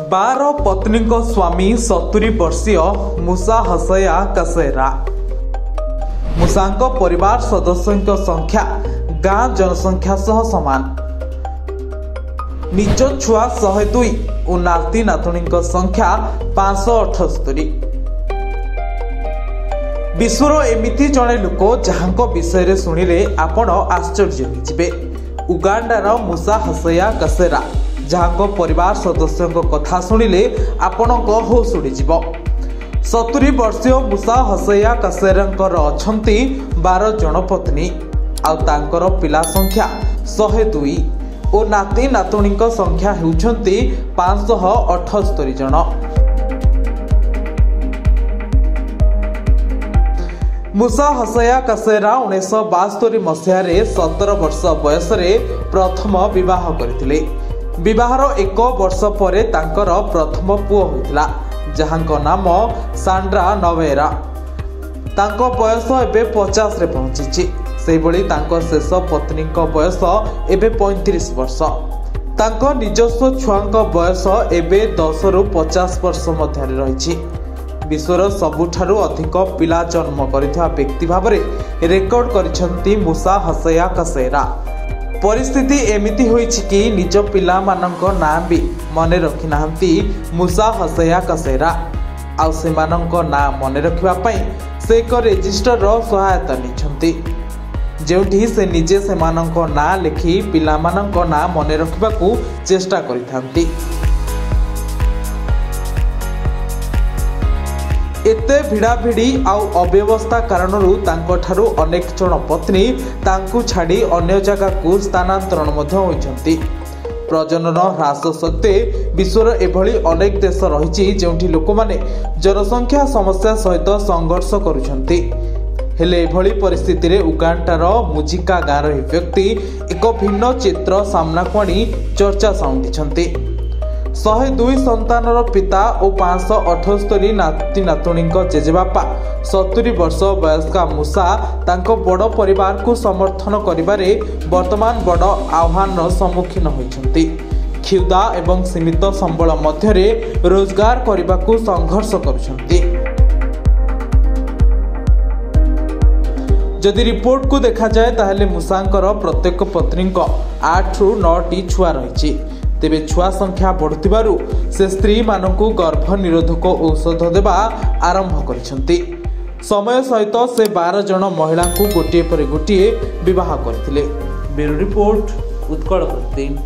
12 पत्नी स्वामी 70 वर्षीय मूसा हसैया कसेरा। मूसा परिवार सदस्यों संख्या गाँ जनसंख्या सह समान। निज छुआ 102 और नाती नातुणी संख्या 578। विश्वर एमिति जड़े लोक जहां विषय शुणिले आपण आश्चर्य होइजिबे। उगांडार मूसा हसैया कसेरा जहां परिवार सदस्यों कथा शुणिले आपण होश उड़ीजिब। 70 वर्षीय मूसा हसैया कसेरा अछंती 12 जन पत्नी आउर पिला संख्या 102 और नाती नातुणी संख्या होउछंती 578 जन। मूसा हसैया कसेरा 1972 मसीह 17 वर्ष बयस प्रथम बह करथिले। विवाहर 1 वर्ष पर तांकर प्रथम पुओ होइतिला जहां नाम सांड्रा नवेरा। तांको बयस एबे 50 रे पहुंची। से बळी तांको शेष पत्नी बयस एबे 35 वर्ष। तांको निजस्व छुआंक बयस एबे 10 रु 50 वर्ष मध्य रहिछि। विश्वर सबुठारु अधिक पिला जन्म करिଥିବା व्यक्ति भाबरे रेकर्ड करिसंती मूसा हसैया कसेरा। परिस्थिति एमिति होइछि कि निज पिला मानक नाम भी मने रखि नाहंती मूसा हसैया कसेरा। आ सेमानक नाम मने रखिबा पई से एक रजिस्टर रो सहायता निछंती जेउठी से निजे सेमानक नाम लिखि पिला मानक नाम मने रखिबाकू चेष्टा करिथांती। एते भिड़ाभिड़ी आउ अव्यवस्था कारणरू तांको ठारू अनेक जन पत्नी तांकू छाड़ी अन्य जगह को स्थानांतरण मध्य होइछंती। प्रजनन ह्रास सत्वे विश्वर एभली अनेक देश रहिछि जेउठी लोकमाने जनसंख्या समस्या सहित संघर्ष करुछंती। हेले एभली परिस्थिति रे उगांडार मुजिका गाँर व्यक्ति एक भिन्न चित्र सामना को आनी चर्चा साउंडिछंती। 102 संतानर पिता और 578 नाती नातुणी जेजेबापा 70 वर्ष वयस्का मूसा तांको बड़ परिवार को समर्थन करिबारे वर्तमान बड़ आह्वान सम्मुखीन होइछंती। क्षुधा एवं सीमित संबल मध्यरे रोजगार करबाकू संघर्ष करुछंती। जदि रिपोर्ट को देखा जाए ताहले मूसांकर प्रत्येक पत्नी 8 रु 9 छुआ रही। तेबे छुआ संख्या बढ़ुथिबारु से स्त्री मानकू गर्भ निरोधक औषध देवा आरंभ करिसंती। समय सहित से 12 जन महिला को गोटिए पर गोटिए विवाह करथिले। Bureau report Utkal 3।